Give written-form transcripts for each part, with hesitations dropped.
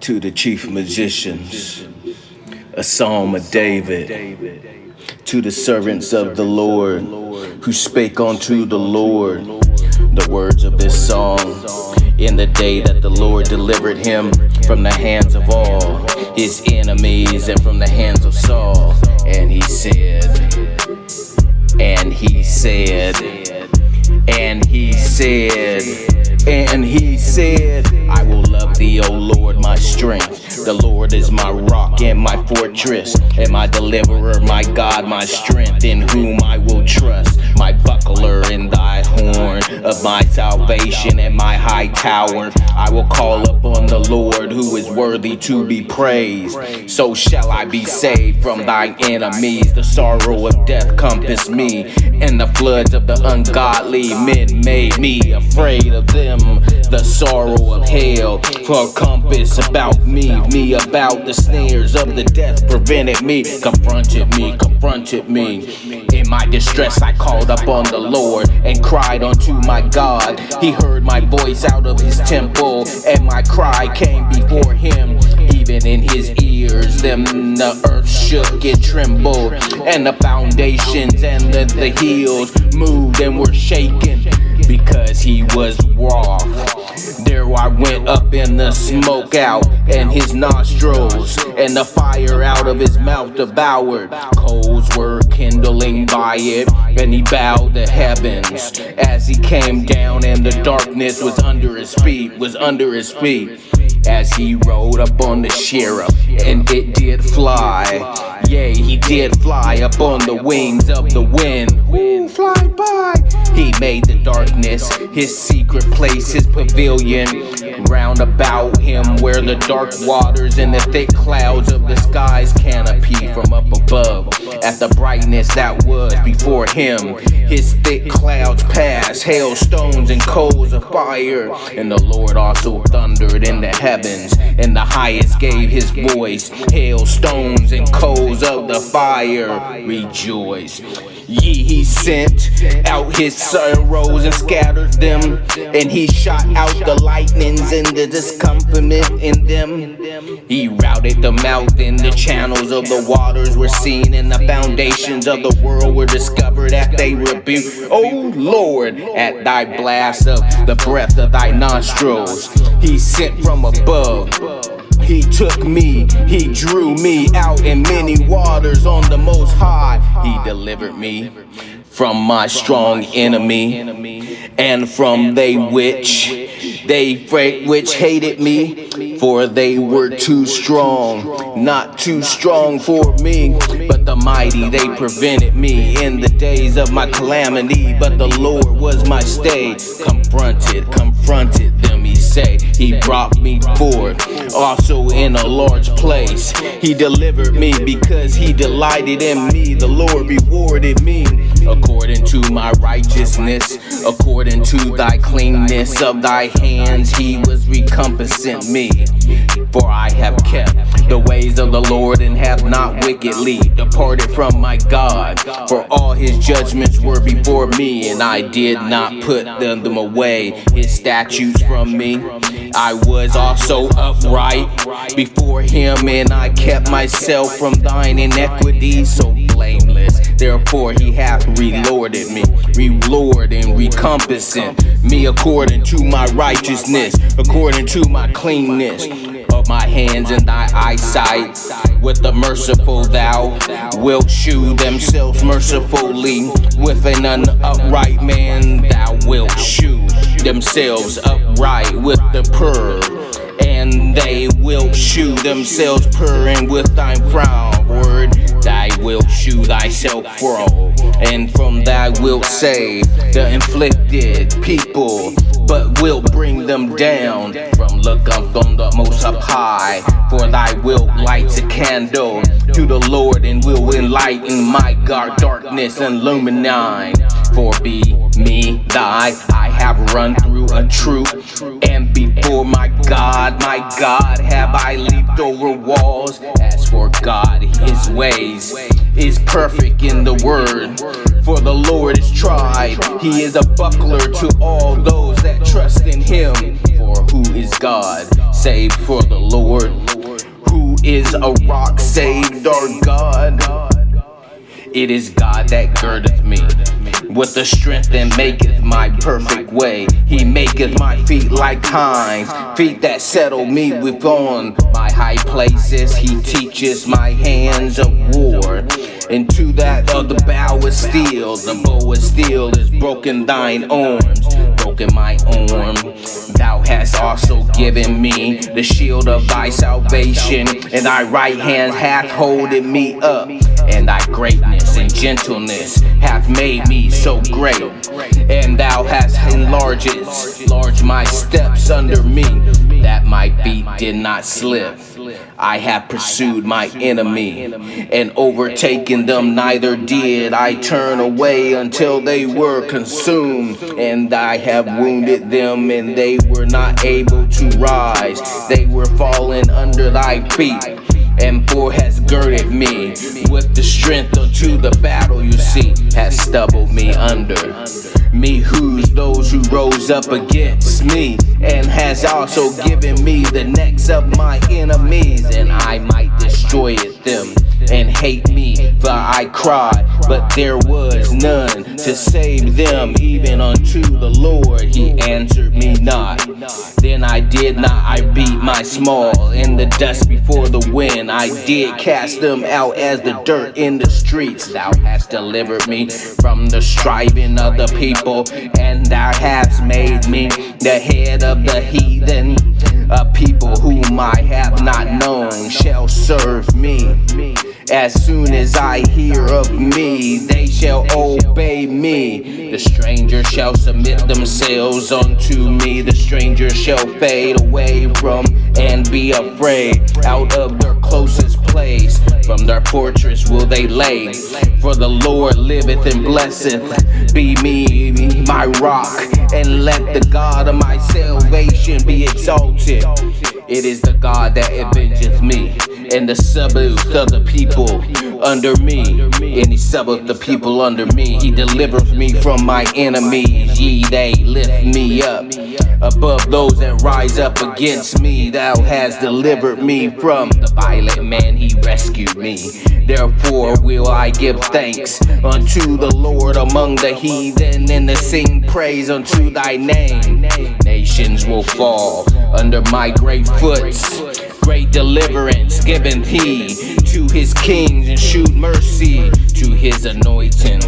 to the chief magicians, a psalm of David, to the servants of the Lord, who spake unto the Lord the words of this song, in the day that the Lord delivered him from the hands of all his enemies and from the hands of Saul. And he said, and he said, and he said, and he said, I will love thee, O Lord, my strength. The Lord is my rock and my fortress, and my deliverer, my God, my strength, in whom I will trust, my buckler and thy horn of my salvation and my high tower. I will call upon the Lord, who is worthy to be praised. So shall I be saved from thine enemies. The sorrow of death compassed me, and the floods of the ungodly men made me afraid of them. The sorrow of hell for compass about me about the snares of the death prevented me, confronted me. In my distress I called upon the Lord and cried unto my God. He heard my voice out of his temple, and my cry came before him. Even in his ears, then the earth shook and trembled, and the foundations and the hills moved and were shaken, because he was wroth. There I went up in the smoke out, and his nostrils, and the fire out of his mouth devoured. Coals were kindling by it, and he bowed the heavens as he came down, and the darkness was under his feet, as he rode up on the cherub, and it did fly. Yea, he did fly upon the wings of the wind. Ooh, fly by. He made the darkness his secret place, his pavilion. Round about him were the dark waters and the thick clouds of the sky's canopy from up above. At the brightness that was before him, his thick clouds passed, hailstones and coals of fire. And the Lord also thundered in the heavens, and the highest gave his voice. Hailstones and coals of the fire, rejoice. Ye, he sent out his sorrows and scattered them, and he shot out the lightnings and the discomfort in them. He routed them out, and the channels of the waters were seen, and the foundations of the world were discovered at thy rebuke. O Lord, at thy blast of the breath of thy nostrils, he sent from above. He took me, he drew me out in many waters on the most high. He delivered me from my strong enemy, and from they which hated me, for they were too strong, not too strong for me, but the mighty they prevented me in the days of my calamity. But the Lord was my stay, confronted them, he say. He brought me forth also in a large place. He delivered me because he delighted in me. The Lord rewarded me according to my righteousness, according to thy cleanness of thy hands. He was recompensing me. For I have kept the ways of the Lord, and have not wickedly departed from my God. For all his judgments were before me, and I did not put them away. His statutes from me. I was also upright before him, and I kept myself from thine iniquities, so blameless. Therefore he hath rewarded me, reward and recompensing me according to my righteousness, according to my cleanness of my hands and thy eyesight. With the merciful thou wilt shew themselves mercifully. With an upright man thou wilt shew themselves upright. With the pure, and they will shew themselves purring. With thy proud word thou wilt shew thyself from, and from thy wilt save the afflicted people, but wilt bring them down from look up on the most up high. For thy wilt light a candle to the Lord, and will enlighten my darkness and illuminine. For be me thy, I have run through a troop, and before my God have I leaped over walls. As for God, his ways is perfect in the word. For the Lord is tried, he is a buckler to all those that trust in him. For who is God save for the Lord, who is a rock, saved our God. It is God that girdeth me with the strength and maketh my perfect way. He maketh my feet like hinds, feet that settle me within my high places. He teaches my hands of war, and to that of the bow of steel. The bow of steel is broken thine arms, broken my arm. Thou hast also given me the shield of thy salvation, and thy right hand hath holding me up, and thy greatness and gentleness hath made me so great. And thou hast enlarged my steps under me, that my feet did not slip. I have pursued my enemy and overtaken them, neither did I turn away until they were consumed. And I have wounded them, and they were not able to rise. They were fallen under thy feet, and for has girded me with the strength unto the battle. You see, has stubbled me under me, who's those who rose up against me, and has also given me the necks of my enemies, and I might destroy them and hate me, for I cried, but there was none to save them, even unto the Lord he answered me not. Then I did not, I beat my small in the dust before the wind. I did cast them out as the dirt in the streets. Thou hast delivered me from the striving of the people, and thou hast made me the head of the heathen. A people whom I have not known shall serve me. As soon as I hear of me, they shall obey me. The stranger shall submit themselves unto me. The stranger shall fade away from and be afraid. Out of their closest place, from their fortress will they lay. For the Lord liveth and blesseth, be me my rock, and let the God of my salvation be exalted. It is the God that avengeth me, and the sabbath of the people under me. And he sabbath the people under me. He delivereth me from my enemies. Ye, they lift me up above those that rise up against me. Thou hast delivered me from the violent man. He rescued me. Therefore will I give thanks unto the Lord among the heathen, and sing praise unto thy name. Nations will fall under my great foots. Great deliverance giveth he to his kings, and shew mercy to his anointing,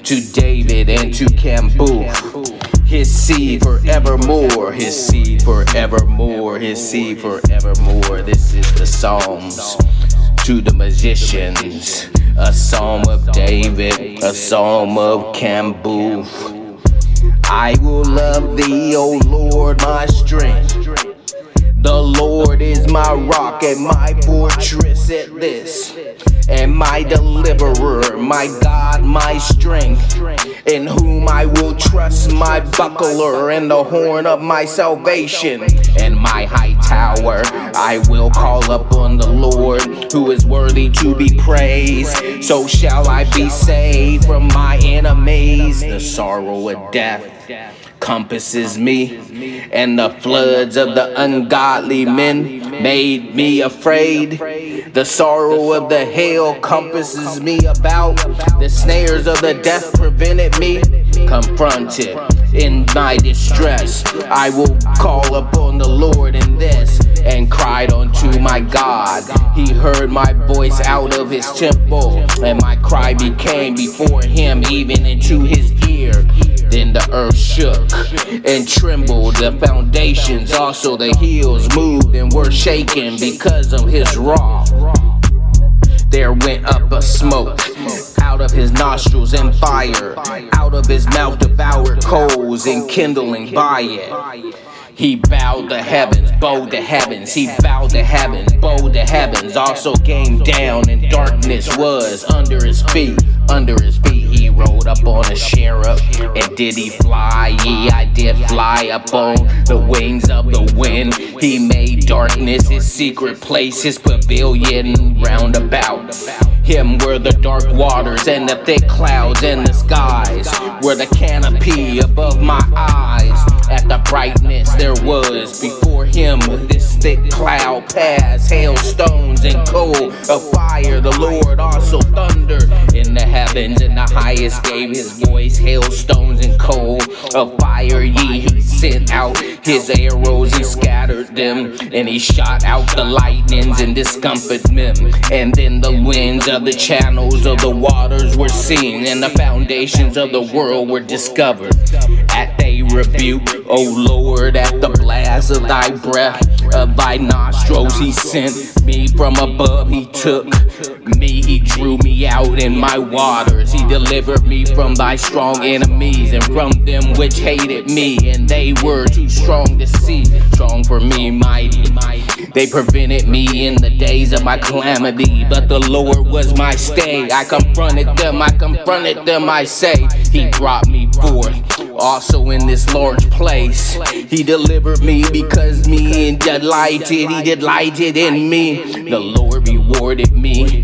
to David and to Kambuf. His seed forevermore, his seed forevermore, his seed forevermore. This is the Psalms to the musicians, a psalm of David, a psalm of Kambuf. I will love thee, O Lord, my strength. The Lord is my rock and my fortress at this, and my deliverer, my God, my strength, in whom I will trust, my buckler and the horn of my salvation, and my high tower. I will call upon the Lord, who is worthy to be praised. So shall I be saved from my enemies. The sorrow of death compasses me, and the floods of the ungodly men made me afraid. The sorrow of the hail compasses me about. The snares of the death prevented me. Confronted in my distress, I will call upon the Lord in this, and cried unto my God. He heard my voice out of his temple, and my cry became before him, even into his ear. Then the earth shook and trembled, the foundations, also the hills moved and were shaken because of his wrath. There went up a smoke out of his nostrils, and fire out of his mouth devoured coals, and kindling by it. He bowed the heavens, bowed the heavens. He bowed the heavens, bowed the heavens. Also came down, and darkness was under his feet. Under his feet he rode up on a cherub. And did he fly? Ye, I did fly upon the wings of the wind. He made darkness his secret place, his pavilion round about him were the dark waters, and the thick clouds, and the skies were the canopy above my eyes. at the brightness there was before him. This thick cloud passed, hailstones and coal of fire. The Lord also thunder in the heavens, and the highest gave his voice. Hailstones and coal of fire, he sent out his arrows, he scattered them, and he shot out the lightnings and discomfited them. And then the winds of the channels of the waters were seen, and the foundations of the world were discovered. At thy rebuke, O Lord, at the blast of thy breath, of thy nostrils he sent me from above. He took me, he drew me out in my waters. He delivered me from thy strong enemies, and from them which hated me, and they were too strong to see. Strong for me, mighty. They prevented me in the days of my calamity, but the Lord was my stay. I confronted them, I say. He brought me forth also in this large place. He delivered me because he delighted in me. The Lord rewarded me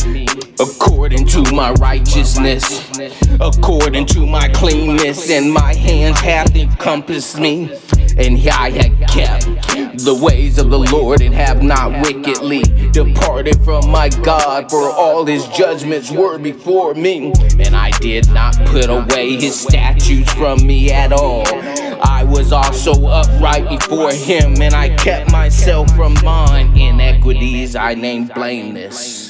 according to my righteousness, according to my cleanness, and my hands hath encompassed me. And I had kept the ways of the Lord, and have not wickedly departed from my God, for all his judgments were before me. And I did not put away his statutes from me at all. I was also upright before him, and I kept myself from mine iniquities. I named blameless.